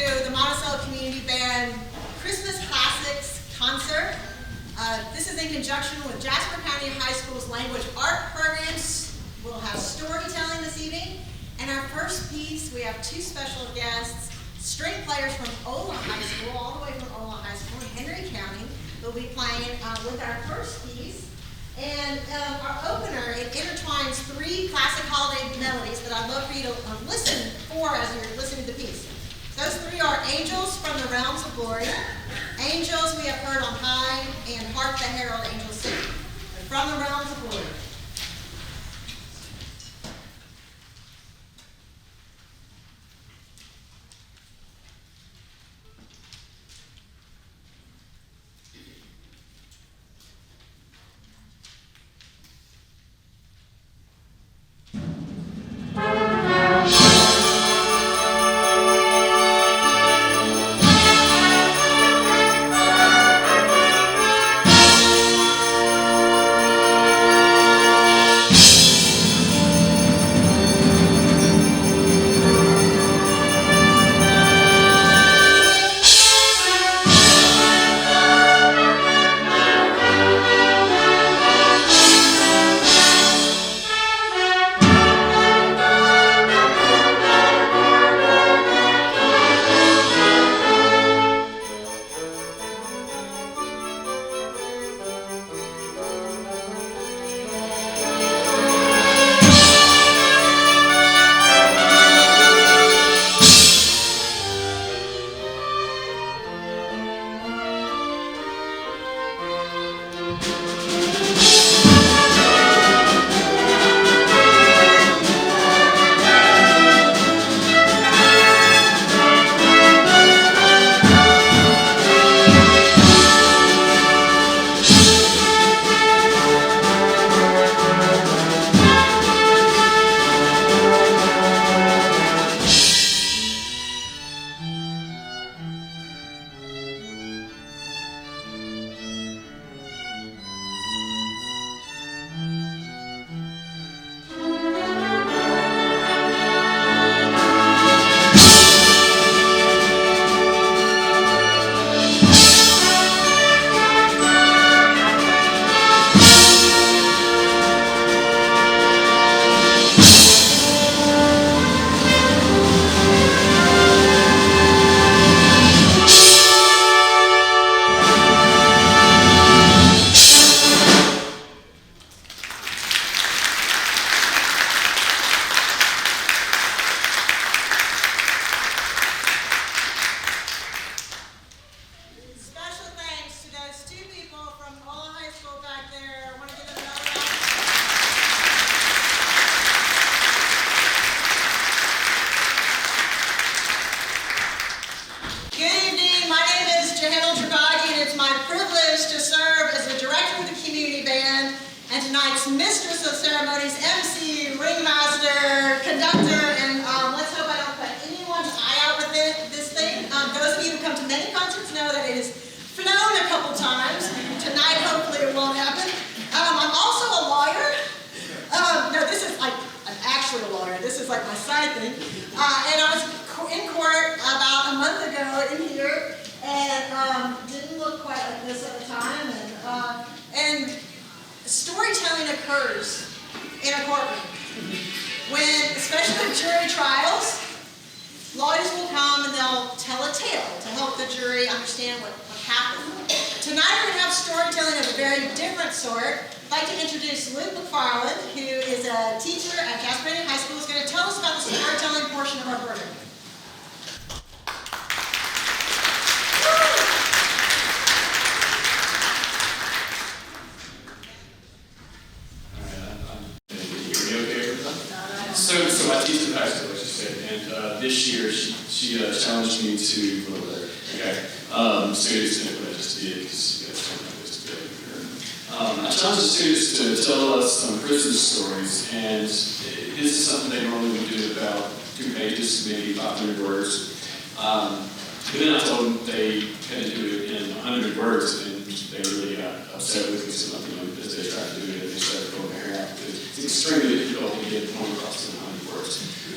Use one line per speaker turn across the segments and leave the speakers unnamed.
to the Monticello Community Band Christmas Classics Concert. This is in conjunction with Jasper County High School's language art programs. We'll have storytelling this evening. And our first piece, we have two special guests, string players from Ola High School, all the way from Ola High School in Henry County. They'll be playing with our first piece. And our opener, it intertwines three classic holiday melodies that I'd love for you to listen for as you're listening to the piece. Those three are Angels from the Realms of Glory, Angels We Have Heard on High, and Hark the Herald Angels Sing. From the Realms of Glory.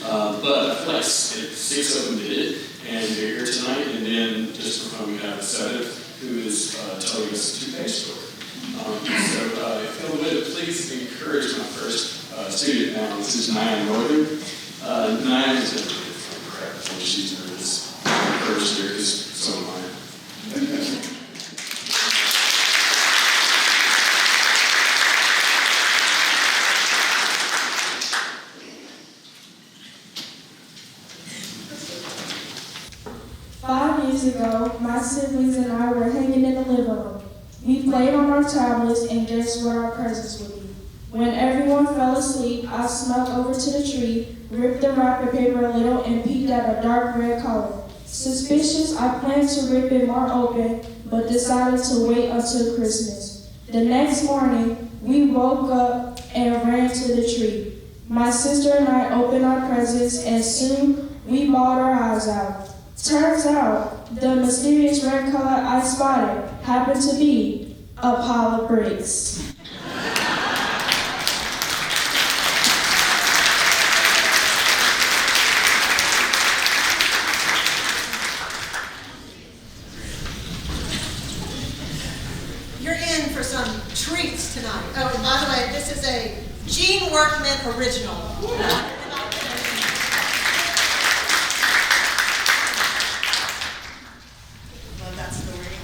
But I feel like six of them did it, and they're here tonight. then just for fun, we have Sedif, who is telling us a two-page story. So I feel a bit pleased to encourage my first student now. This is Naya Northern. Naya is going to be crap when she's nervous. I encourage her because so am I.
5 years ago, my siblings and I were hanging in the living room. We played on our tablets and guessed what our presents would be. When everyone fell asleep, I snuck over to the tree, ripped the wrapping paper a little, and peeked at a dark red color. Suspicious, I planned to rip it more open, but decided to wait until Christmas. The next morning, we woke up and ran to the tree. My sister and I opened our presents, and soon we bawled our eyes out. Turns out, the mysterious red color I spotted happened to be a pile of bricks.
You're in for some treats tonight. Oh, and by the way, this is a Gene Workman original.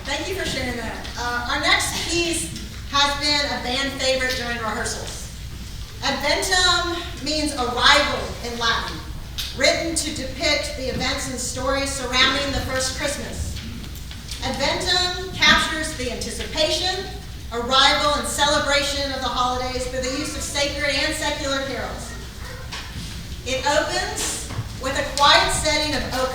Thank you for sharing that. Our next piece has been a band favorite during rehearsals. Adventum means arrival in Latin, written to depict the events and stories surrounding the first Christmas. Adventum captures the anticipation, arrival, and celebration of the holidays through the use of sacred and secular carols. It opens with a quiet setting of O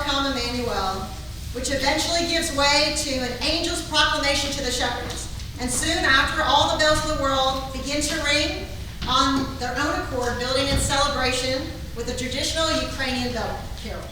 come, Emmanuel, which eventually gives way to an angel's proclamation to the shepherds. And soon after, all the bells of the world begin to ring on their own accord, building in celebration with a traditional Ukrainian bell carol.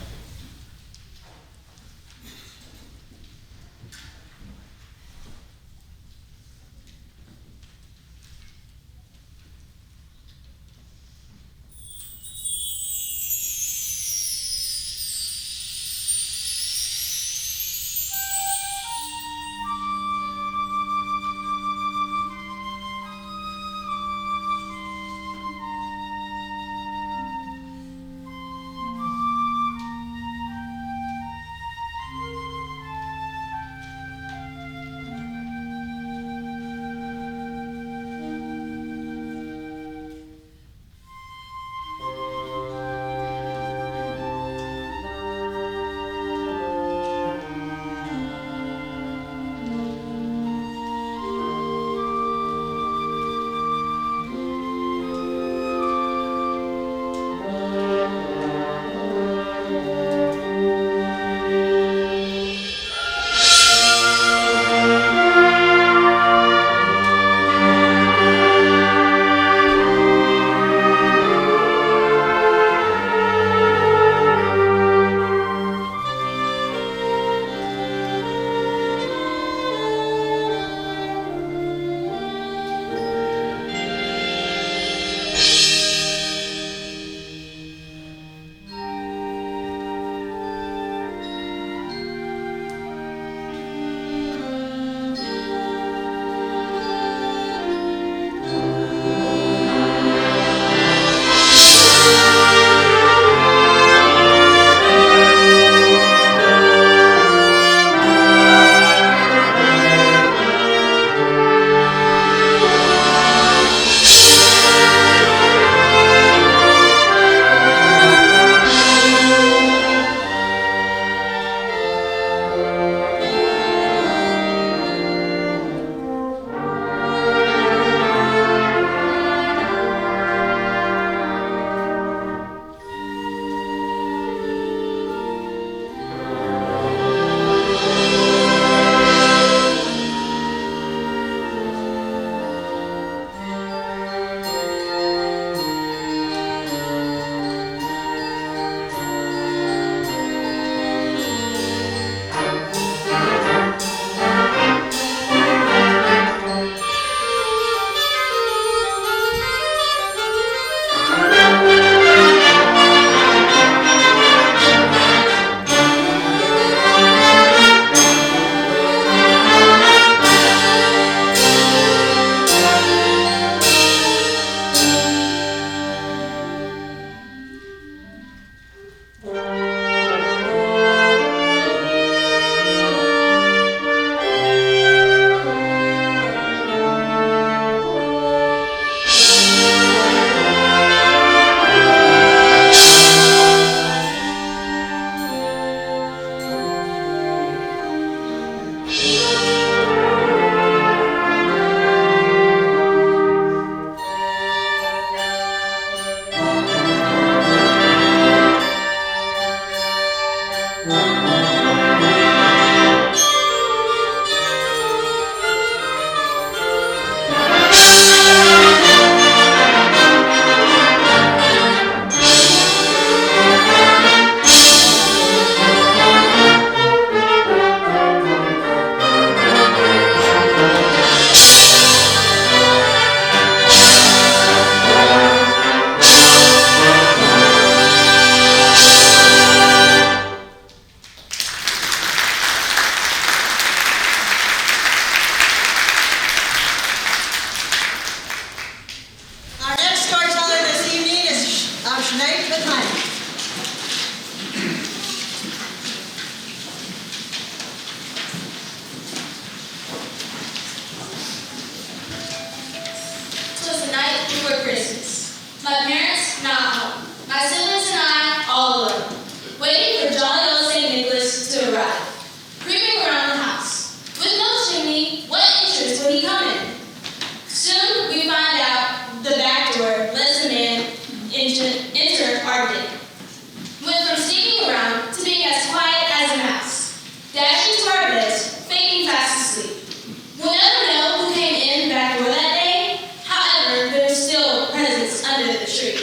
My parents, not home. My siblings and I, all alone, waiting for jolly old St. Nicholas to arrive. Creeping around the house. With no chimney, what interest would he come in? Soon we find out the back door lets the man enter our den. Went from sneaking around to being as quiet as a mouse. Dashing to our beds, fainting fast asleep. We'll never know who came in the back door that day. However, there was still presents under the tree.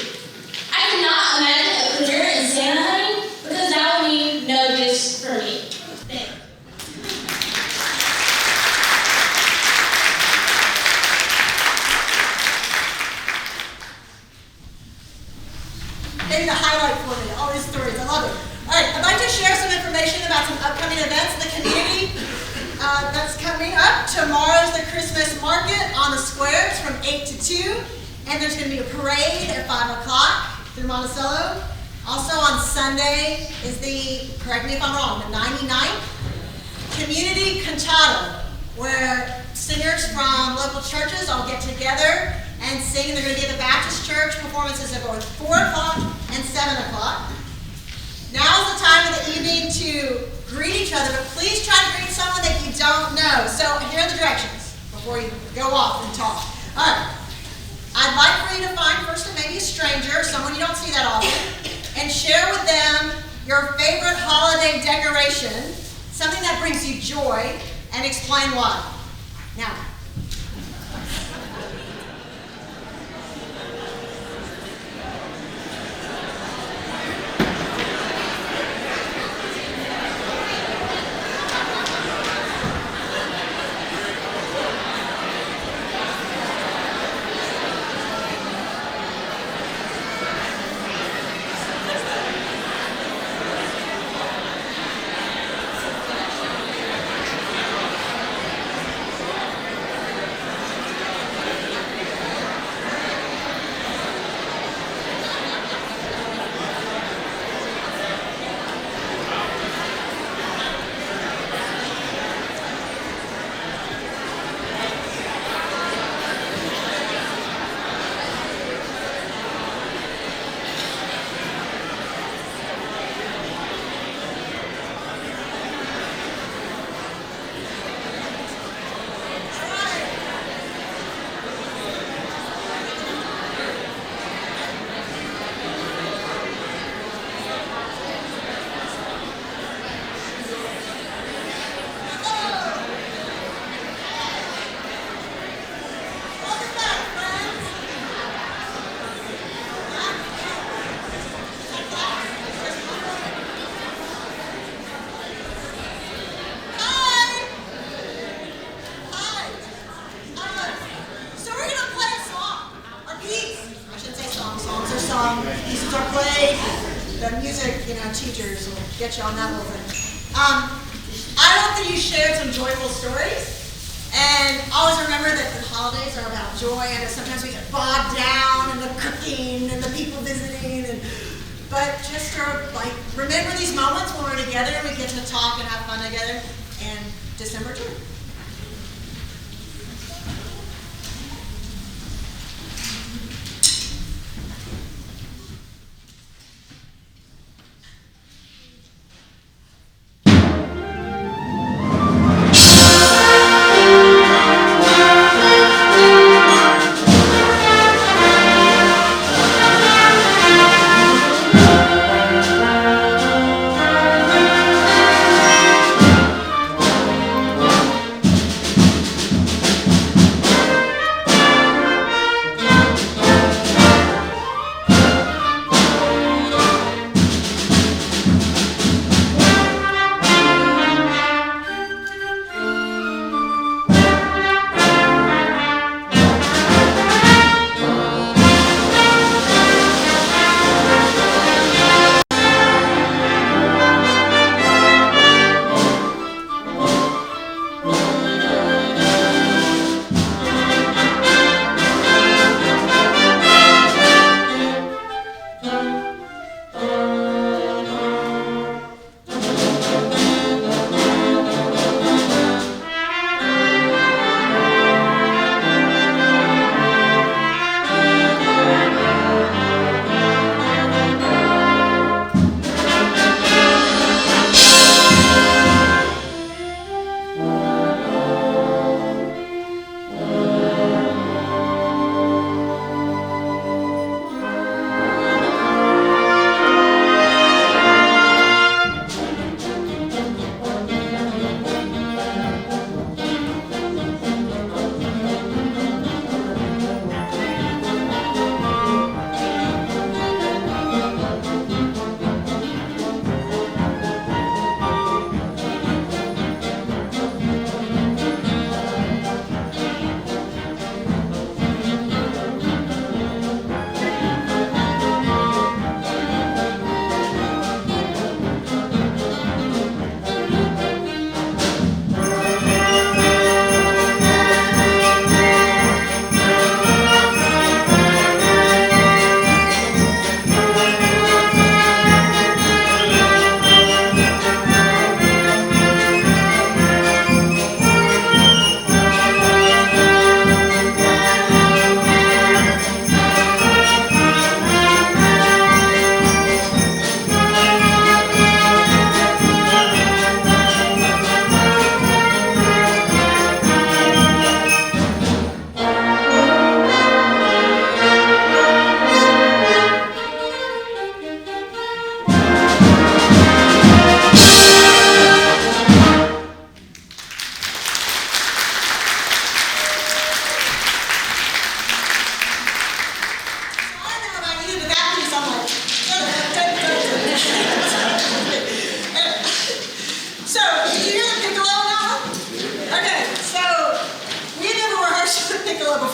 I cannot imagine a career in Santa hunting because that would mean no gifts for me. Thank you.
Maybe the highlight for me, all these stories, I love it. All right, I'd like to share some information about some upcoming events in the community that's coming up. Tomorrow's the Christmas market on the square. It's from 8 to 2, and there's going to be a parade at 5 o'clock through Monticello. Also on Sunday is the, correct me if I'm wrong, the 99th Community Cantata, where singers from local churches all get together and sing. They're going to be at the Baptist Church. Performances are both 4 o'clock and 7 o'clock. Now's the time of the evening to greet each other, but please try to greet someone that you don't know. So here are the directions before you go off and talk. All right. I'd like for you to find first maybe a stranger, someone you don't see that often, and share with them your favorite holiday decoration, something that brings you joy, and explain why. Now. Pieces are played. The music, teachers will get you on that little thing. I hope that you shared some joyful stories. And always remember that the holidays are about joy, and sometimes we get bogged down in the cooking and the people visiting. But just remember these moments when we're together and we get to talk and have fun together. And December 2.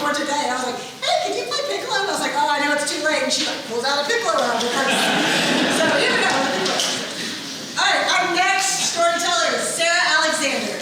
for today. And I was like, hey, can you play piccolo? And I was like, oh, I know it's too late. And she like pulls out a piccolo out of her purse. So here we go. All right, our next storyteller is Sarah Alexander.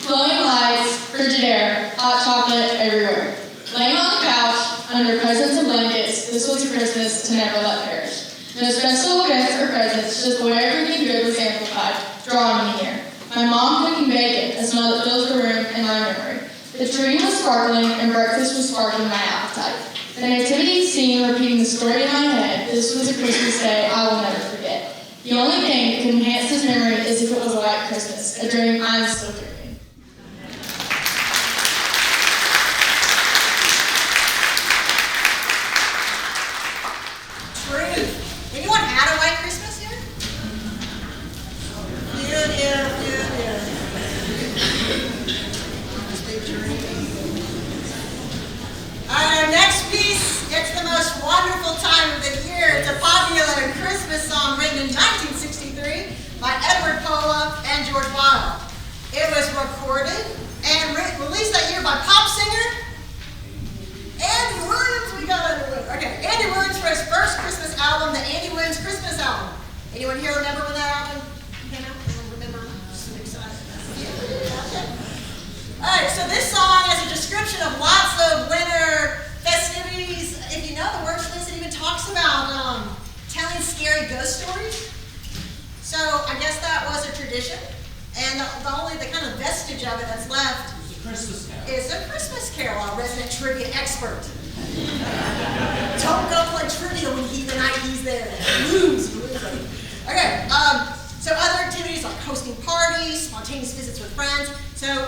Glowing lights, frigid air, hot chocolate everywhere. Laying on the couch, under presents and blankets, this was a Christmas to never let perish. No special events or presents, just the way everything good was amplified, drawing me here. My mom cooking bacon, a smell that fills the room and my memory. The tree was sparkling and breakfast was sparking my appetite. The nativity scene repeating the story in my head, this was a Christmas day I will never forget. The only thing that could enhance this memory is if it was a white Christmas, a dream I'm still dreaming.
Anyone had a white Christmas here? Yeah. Our next piece, it's the most wonderful time of the year. It's a popular Christmas song written in 1963 by Edward Pola and George Weil. It was recorded and released that year by pop singer Andy Williams. We got Andy Williams. Okay, Andy Williams for his first Christmas album, the Andy Williams Christmas album. Anyone here remember when that album came out? Anyone remember? Just excited. Yeah. Okay. All right, so this song is a description of lots of winter festivities. If you know the words of this, it even talks about telling scary ghost stories. So I guess that was a tradition, and the kind of vestige of it that's left is a Christmas Carol, our resident trivia expert. Don't go play trivia when the night he's there. Lose. Okay, so other activities like hosting parties, spontaneous visits with friends. So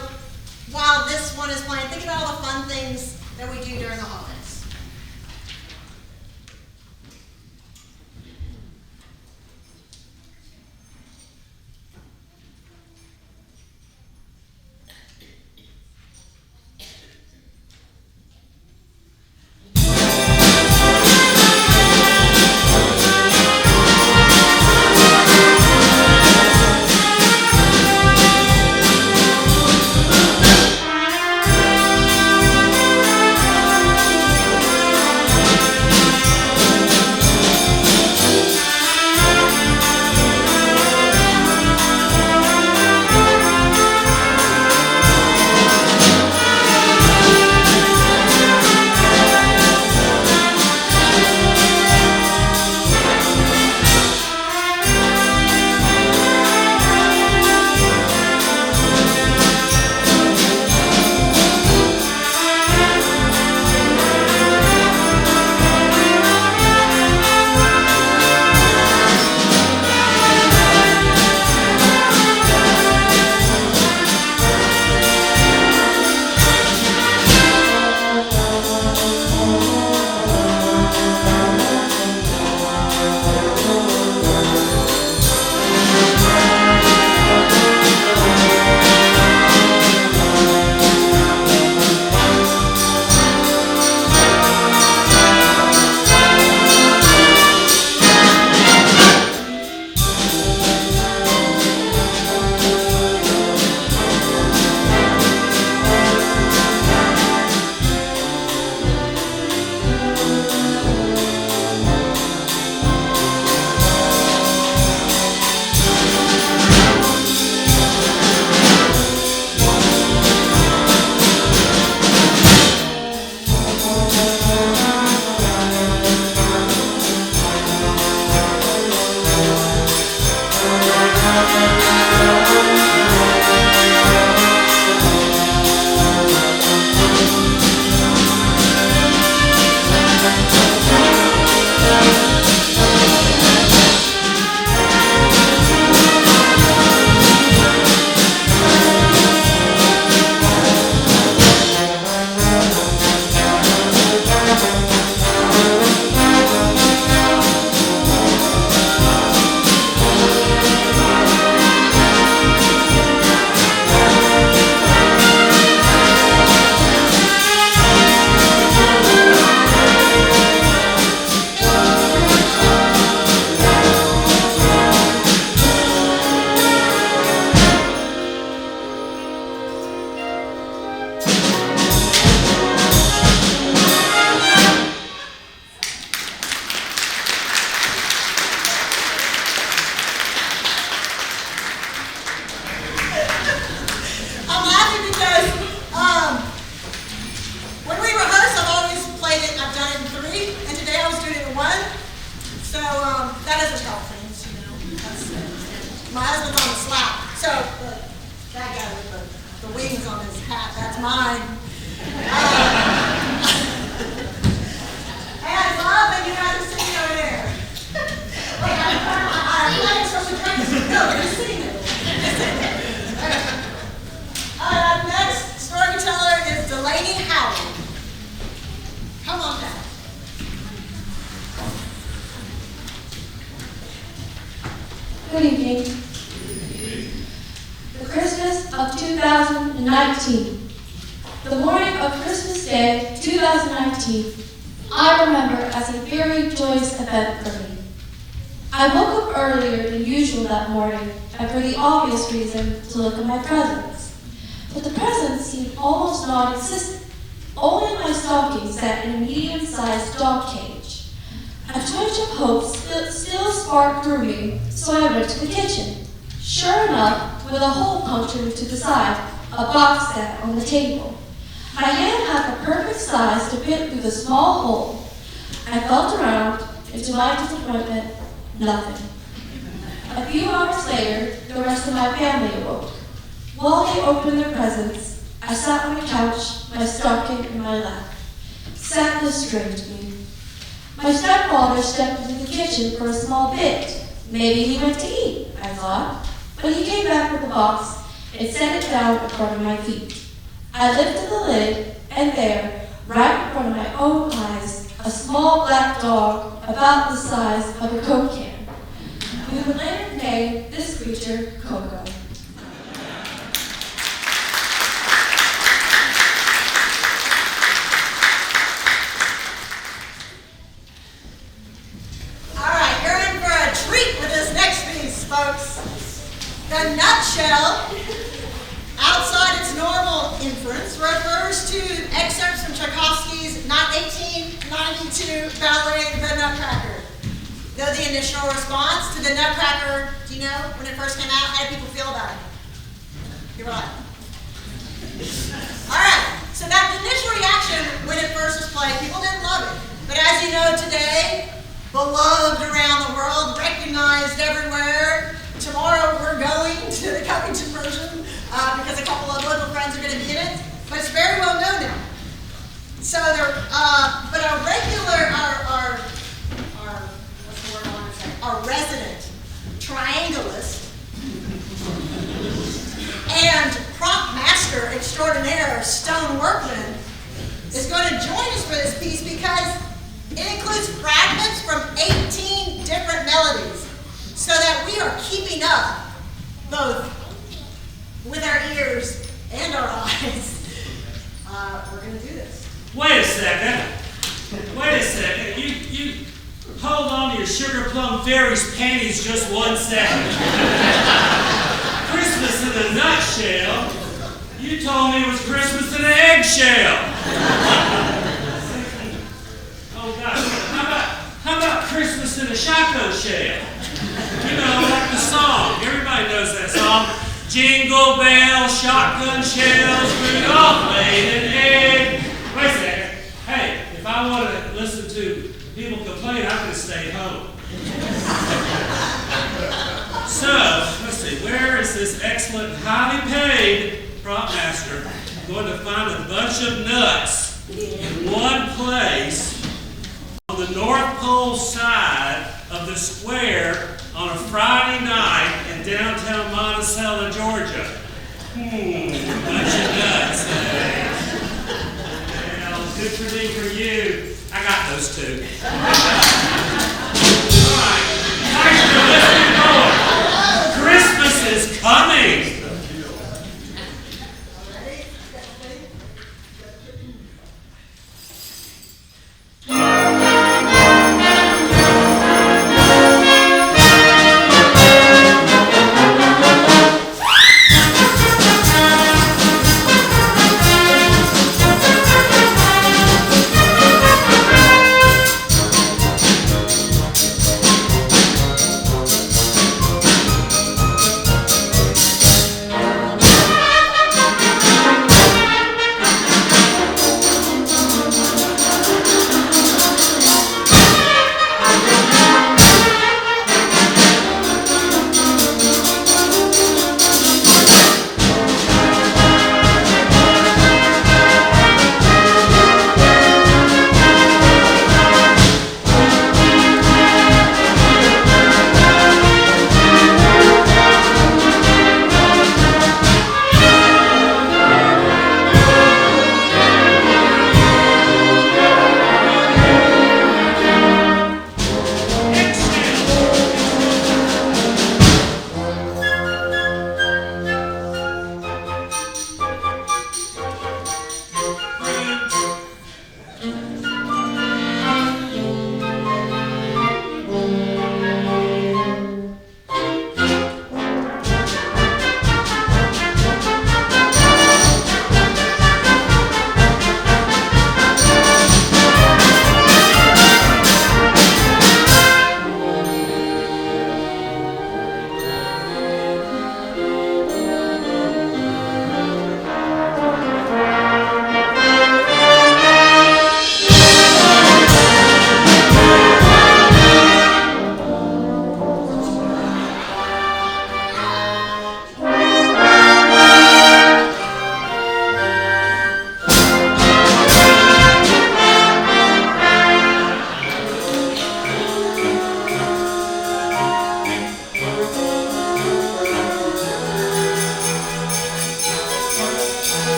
while this one is playing, think about all the fun things that we do during the holidays.
Good evening. The Christmas of 2019. The morning of Christmas Day 2019, I remember as a very joyous event for me. I woke up earlier than usual that morning, and for the obvious reason to look at my presents. But the presents seemed almost non-existent. Only my stocking sat in a medium-sized dog cage. A twinge of hope still sparked through me, so I went to the kitchen. Sure enough, with a hole punctured to the side, a box sat on the table. My hand had the perfect size to fit through the small hole. I felt around, and to my disappointment, nothing. A few hours later, the rest of my family awoke. While they opened their presents, I sat on the couch, my stocking in my lap. Sadness strained me. My stepfather stepped into the kitchen for a small bit. Maybe he went to eat, I thought. But he came back with the box and set it down in front of my feet. I lifted the lid, and there, right in front of my own eyes, a small black dog about the size of a Coke can. We would later name this creature Coco.
All right, you're in for a treat with this next piece, folks. The nutshell, outside its normal inference, refers to excerpts from Tchaikovsky's 1892 ballet, The Nutcracker. Though the initial response to The Nutcracker, do you know, when it first came out, how did people feel about it? You're right. All right, so that initial reaction when it first was played, people didn't love it. But as you know today, beloved around the world, recognized everywhere. Tomorrow we're going to the Covington version because a couple of local friends are going to be in it. But it's very well known now. So but our regular, what's the word I want to say? Our resident triangulist and prop master extraordinaire stone workman is going to join us for this piece because it includes fragments from 18 different melodies so that we are keeping up both with our ears and our eyes. We're going to do this.
Wait a second. You hold on to your sugar plum fairy's panties just 1 second. Christmas in a nutshell. You told me it was Christmas in an eggshell. Oh gosh. How about Christmas in a shotgun shell? You know, like the song. Everybody knows that song. Jingle bells, shotgun shells, Rudolph laid an egg. Wait a second. Hey, if I want to listen to people complain, I can stay home. So, let's see, where is this excellent, highly paid prop master going to find a bunch of nuts in one place on the North Pole side of the square on a Friday night in downtown Monticello, Georgia? Bunch of nuts, eh? Well, good for me, for you. I got those two. All right, Tyson, let's get going. Christmas is coming.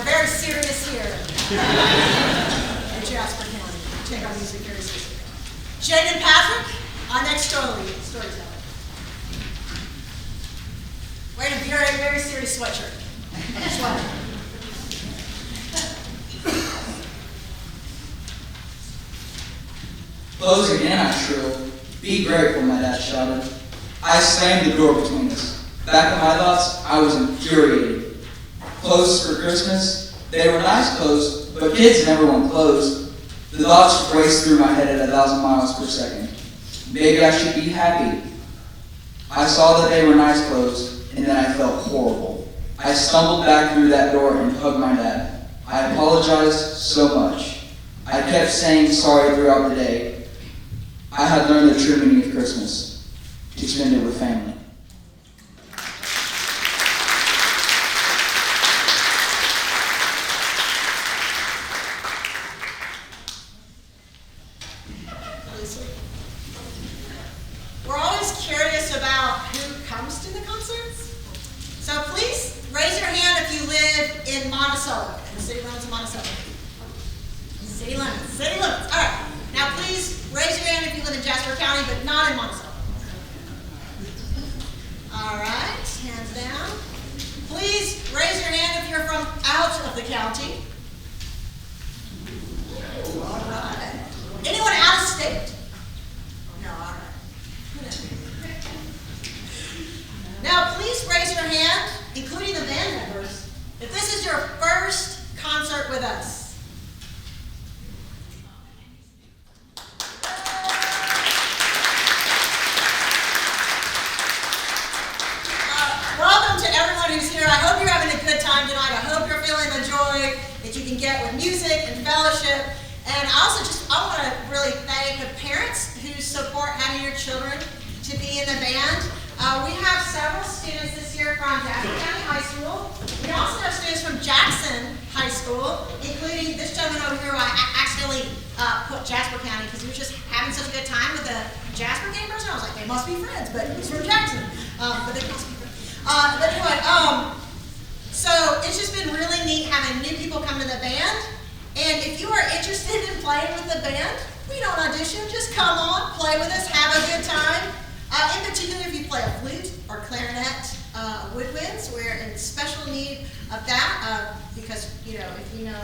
very serious here in Jasper County. We take our music very seriously. Jane and Patrick, our next storyteller. Wearing a very, very serious sweatshirt. Sweater.
Close again, I shrilled. Be grateful, my dad shouted. I slammed the door between us. Back in my thoughts, I was infuriated. Clothes for Christmas? They were nice clothes, but kids never want clothes. The thoughts raced through my head at 1,000 miles per second. Maybe I should be happy. I saw that they were nice clothes, and then I felt horrible. I stumbled back through that door and hugged my dad. I apologized so much. I kept saying sorry throughout the day. I had learned the true meaning of Christmas, to spend it with family.
We're always curious about who comes to the concerts. So please raise your hand if you live in Monticello, in the city limits of Monticello. City limits. All right. Now please raise your hand if you live in Jasper County, but not in Monticello. All right, hands down. Please raise your hand if you're from out of the county. All right. Anyone out of state? No, all right. Now please raise your hand, including the band members, if this is your first concert with us. Welcome to everyone who's here. I hope you're having a good time tonight. I hope you're feeling the joy that you can get with music and fellowship. And I want to really thank the parents who support having your children to be in the band. We have several students this year from Jasper County High School. We also have students from Jackson High School, including this gentleman over here who I accidentally put Jasper County because he was just having such a good time with the Jasper gamers. And I was like, they must be friends, but he's from Jackson. But they must be friends. But anyway, so it's just been really neat having new people come to the band. And if you are interested in playing with the band, we don't audition. Just come on, play with us, have a good time. In particular, if you play a flute or clarinet, woodwinds, we're in special need of that because, if you know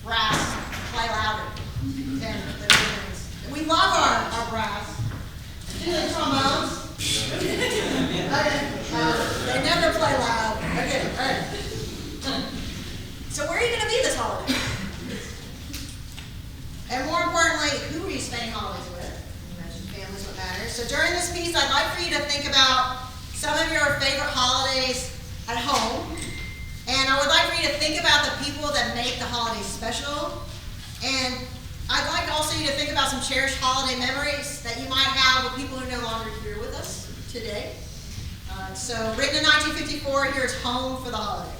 brass, play louder than the woodwinds. We love our brass. Do the trombones. They never play loud. Okay, all right. So where are you going to be this holiday? And more importantly, who are you spending holidays with? You mentioned family's what matters. So during this piece, I'd like for you to think about some of your favorite holidays at home. And I would like for you to think about the people that make the holidays special. And I'd like also you to think about some cherished holiday memories that you might have with people who are no longer here with us today. So written in 1954, here's Home for the Holiday.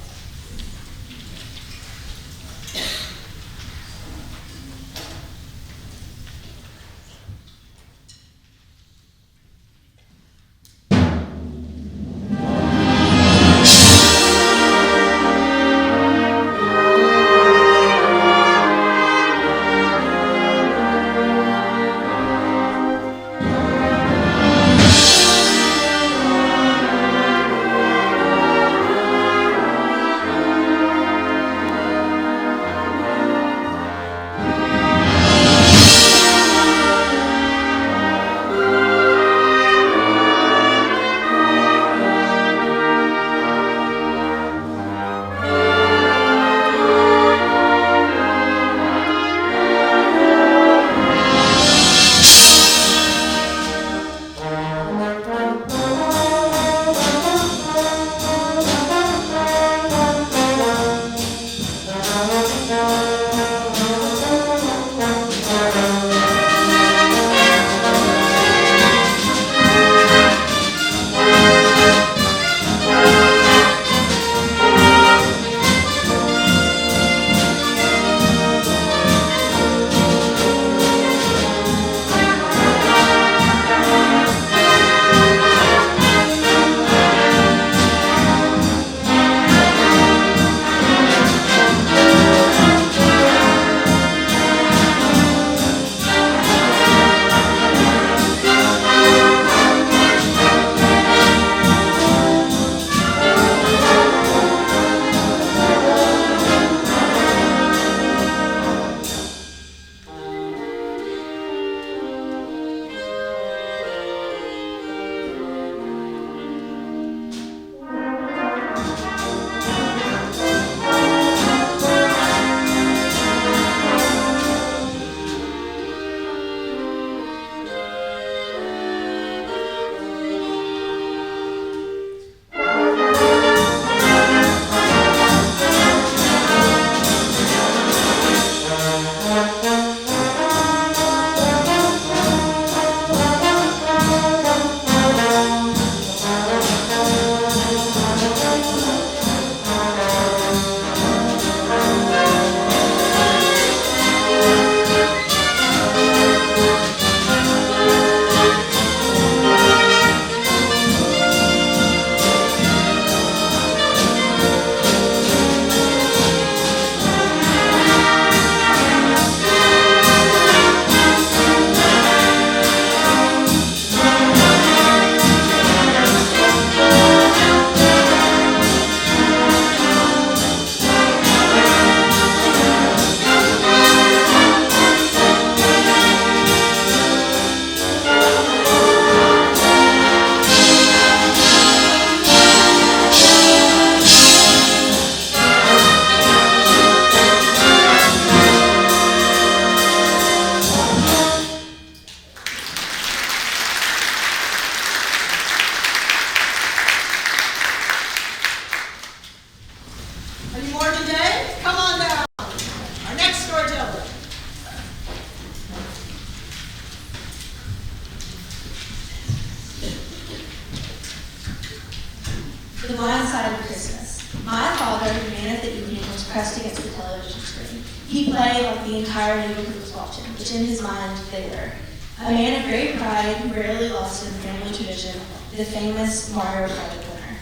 pressed against the television screen. He played like the entire neighborhood was watching, which in his mind they were. A man of great pride who rarely lost in the family tradition, the famous Mario Kart winner.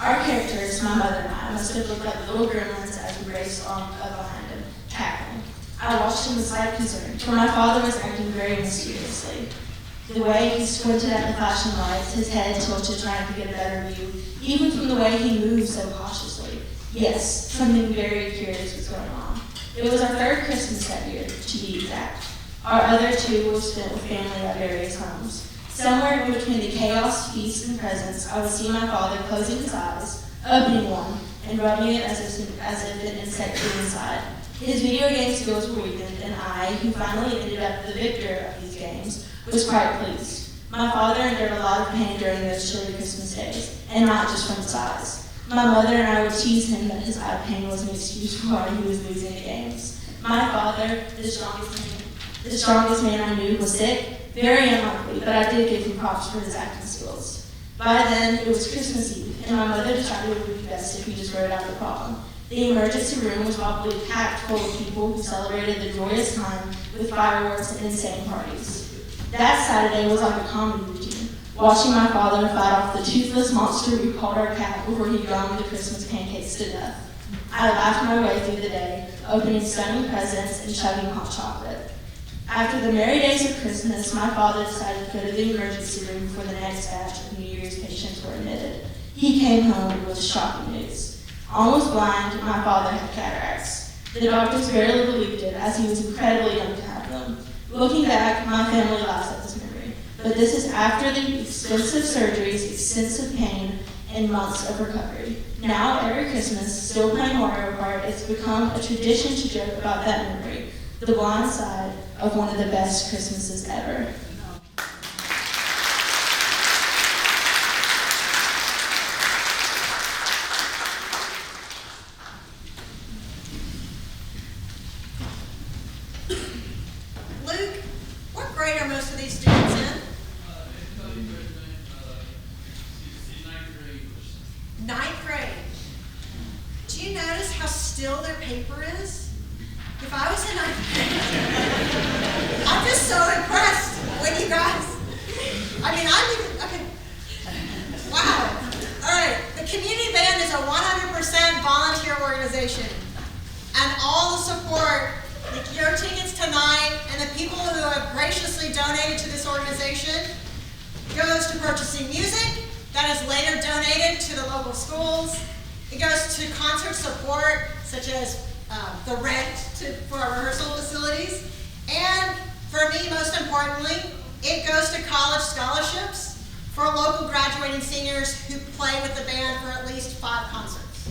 Our characters, my mother and I, must have looked like little gremlins as we raced on behind him, cackling. I watched him with slight concern, for my father was acting very mysteriously. The way he squinted at the flashing lights, his head tilted trying to get a better view, even from the way he moved so cautiously. Yes, something very curious was going on. It was our third Christmas that year, to be exact. Our other two were spent with family at various homes. Somewhere in between the chaos, feast, and presents, I would see my father closing his eyes, opening one, and rubbing it as if an insect grew inside. His video game skills were weakened, and I, who finally ended up the victor of these games, was quite pleased. My father endured a lot of pain during those chilly Christmas days, and not just from his eyes. My mother and I would tease him that his eye pain was an excuse for why he was losing the games. My father, the strongest man I knew, was sick, very unlikely, but I did give him props for his acting skills. By then, it was Christmas Eve, and my mother decided it would be best if we just wrote out the problem. The emergency room was probably packed full of people who celebrated the joyous time with fireworks and insane parties. That Saturday was like a comedy routine, watching my father fight off the toothless monster we called our cat before he drummed the Christmas pancakes to death. I laughed my way through the day, opening stunning presents and chugging hot chocolate. After the merry days of Christmas, my father decided to go to the emergency room before the next batch of New Year's patients were admitted. He came home with shocking news. Almost blind, my father had cataracts. The doctors barely believed it, as he was incredibly young to have them. Looking back, my family laughs at this memory. But this is after the expensive surgeries, extensive pain, and months of recovery. Now, every Christmas, still playing Mario Kart, it's become a tradition to joke about that memory, the blind side of one of the best Christmases ever.
Luke, what grade are most of these students in? Ninth grade. Do you notice how still their paper is? If I was in ninth grade, I'm just so impressed with you guys. I mean, okay. Wow. All right, the community band is a 100% volunteer organization. And all the support, like your tickets tonight, and the people who have graciously donated to this organization goes to purchasing music that is later donated to the local schools. It goes to concert support, such as the rent for our rehearsal facilities. And for me, most importantly, it goes to college scholarships for local graduating seniors who play with the band for at least 5 concerts.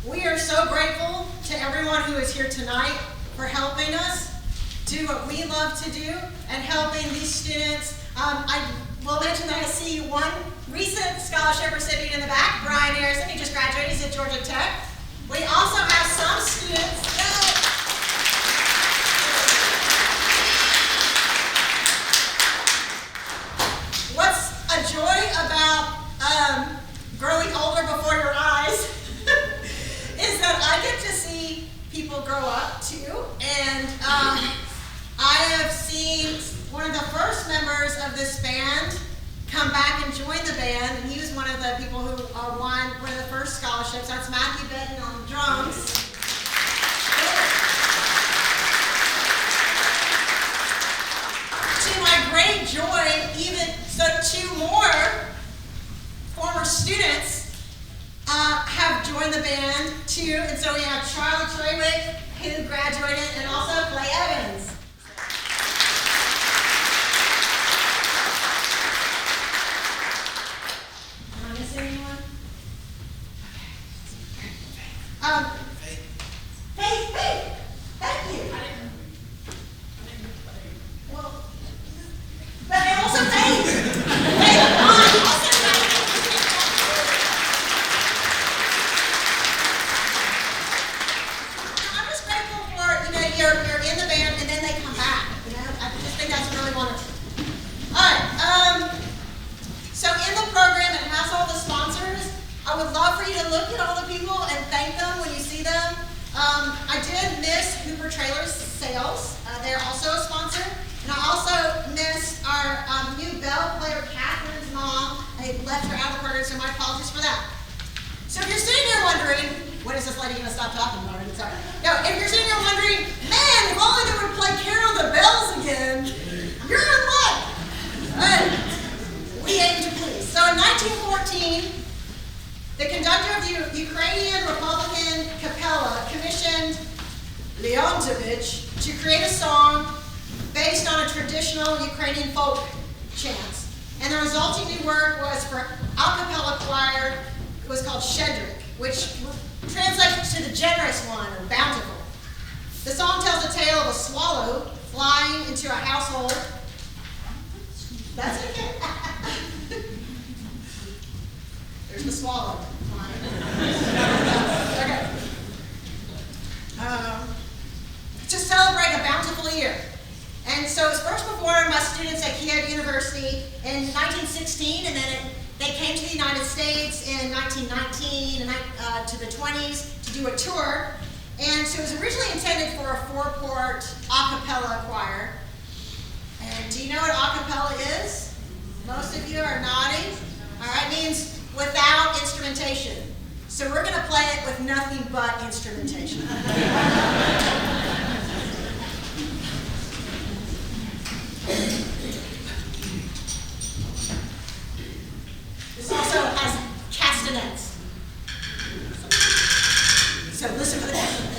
We are so grateful to everyone who is here tonight for helping us do what we love to do and helping these students. I will mention that I see one recent scholarship recipient in the back, Brian Harrison. He just graduated. He's at Georgia Tech. We also have some students. What's a joy about growing older before your eyes is that I get to see people grow up too. And I have seen one of the first members of this band come back and join the band, and he was one of the people who won one of the first scholarships. That's Matthew Benton on drums. To my great joy, even so 2 more former students have joined the band too, and so we have Charlie Treywick, who graduated, and also Clay Evans. Anyone? Hey, thank you. Well, but also thanks. I'm just grateful for, you're in the band, and then they Trailer Sales. They're also a sponsor. And I also missed our new bell player, Catherine's mom. I left her out of the program, so my apologies for that. So if you're sitting here wondering, when is this lady going to stop talking about it? Sorry. No, if you're sitting here wondering, man, if only they would play Carol the Bells again, you're in luck. But we aim to please. So in 1914, the conductor of the Ukrainian Republican Capella commissioned El-Jourbagy to create a song based on a traditional Ukrainian folk chants. And the resulting new work was for a cappella choir. It was called Shedrick, which translates to the generous one or bountiful. The song tells the tale of a swallow flying into a household. That's okay. There's the swallow flying. Okay. To celebrate a bountiful year. And so it was first performed by students at Kiev University in 1916, and then they came to the United States in 1919 and to the 20s to do a tour. And so it was originally intended for a 4-part a cappella choir. And do you know what a cappella is? Most of you are nodding. All right, it means without instrumentation. So we're going to play it with nothing but instrumentation. This also has castanets. So listen for the castanets.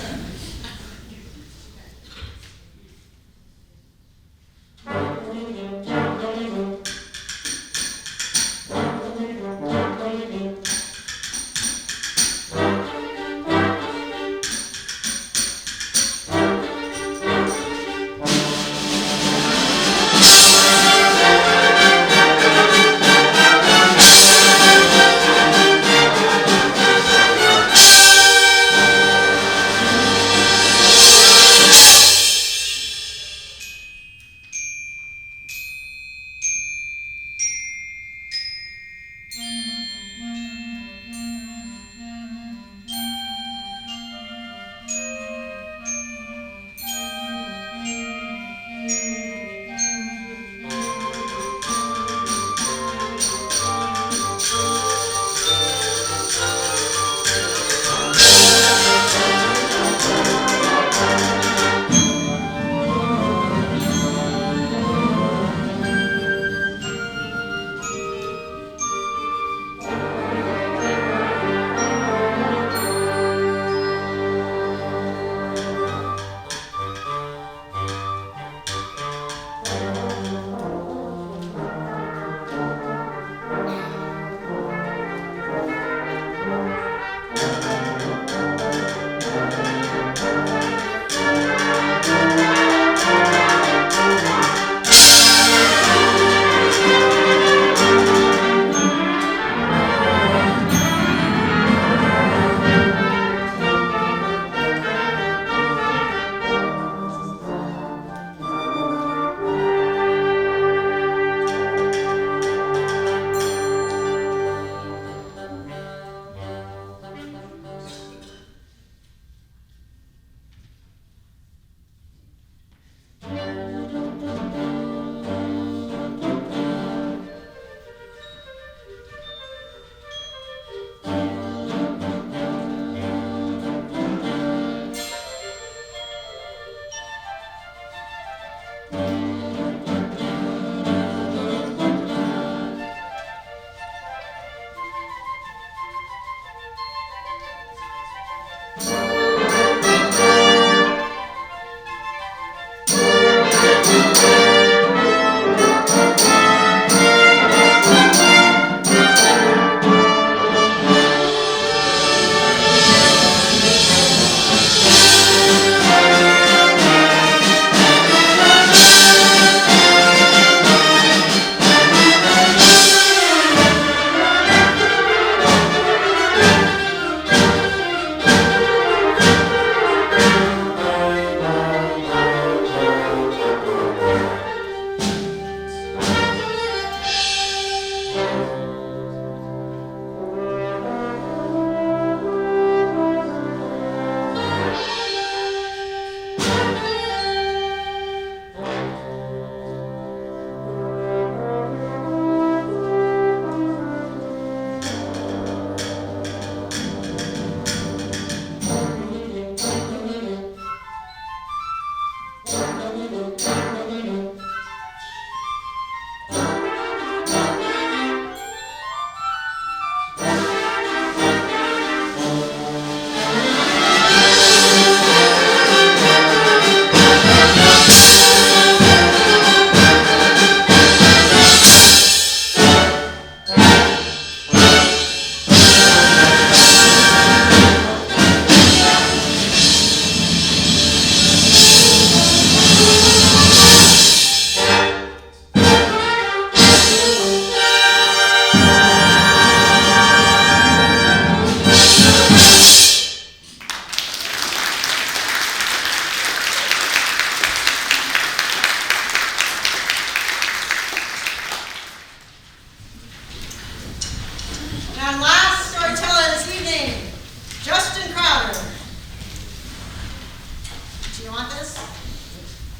you want this?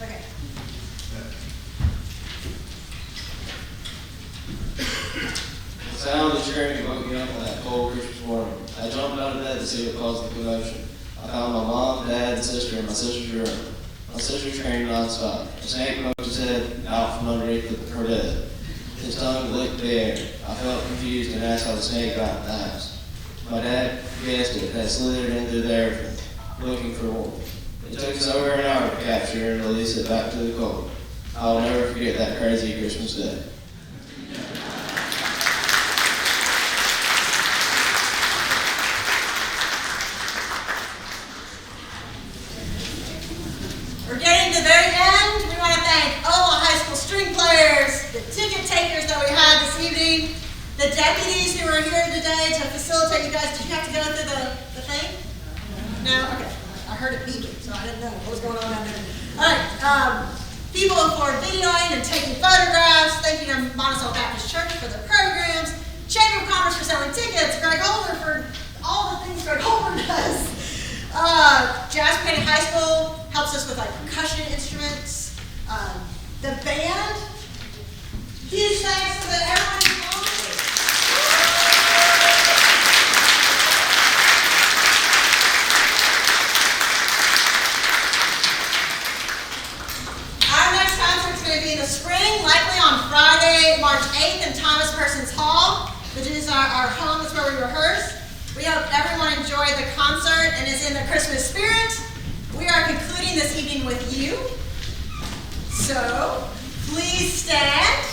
Okay.
The sound of cheering woke me up on that cold Christmas morning. I jumped out of bed to see what caused the commotion. I found my mom, dad, and sister in my sister's room. My sister screamed nonstop. A snake poked his head out from underneath her bed. His tongue licked the air. I felt confused and asked how the snake got in the house. My dad guessed it had slithered into there looking for more. It took us over an hour to capture it and release it back to the cold. I will never forget that crazy Christmas day.
We're getting to the very end. We want to thank all the high school string players, the ticket takers that we had this evening, the deputies who were here today to facilitate you guys. Did you have to go through the thing? No? Okay. I heard it beeping, so I didn't know what was going on down there. All right. People for videoing and taking photographs. Thank you to Monticello Baptist Church for their programs. Chamber of Commerce for selling tickets. Greg Holder for all the things Greg Holder does. Jasper High School helps us with like percussion instruments. The band, huge thanks to everyone involved. Our next concert is going to be in the spring, likely on Friday, March 8th in Thomas Persons Hall, which is our home. That's where we rehearse. We hope everyone enjoyed the concert and is in the Christmas spirit. We are concluding this evening with you. So, please stand.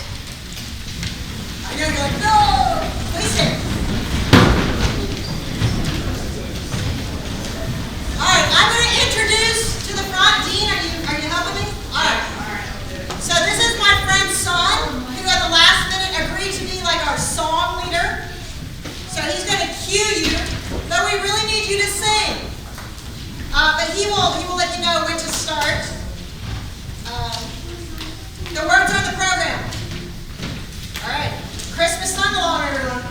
I know you're like, no! Please stand. All right, I'm going to introduce to the front. Dean, are you helping me? All right. So this is my friend's son, who at the last minute agreed to be like our song leader. So he's going to cue you, but we really need you to sing. But he will let you know when to start. The words on the program. All right. Christmas sing along, everyone.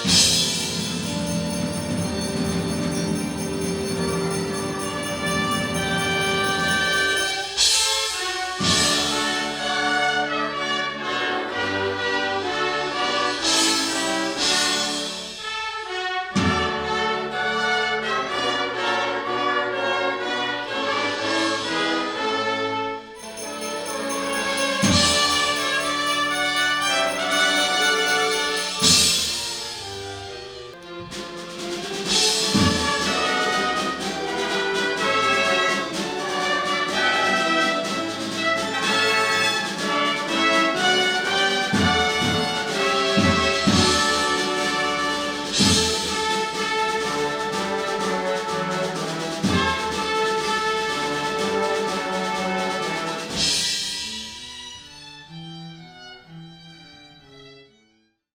Thank you.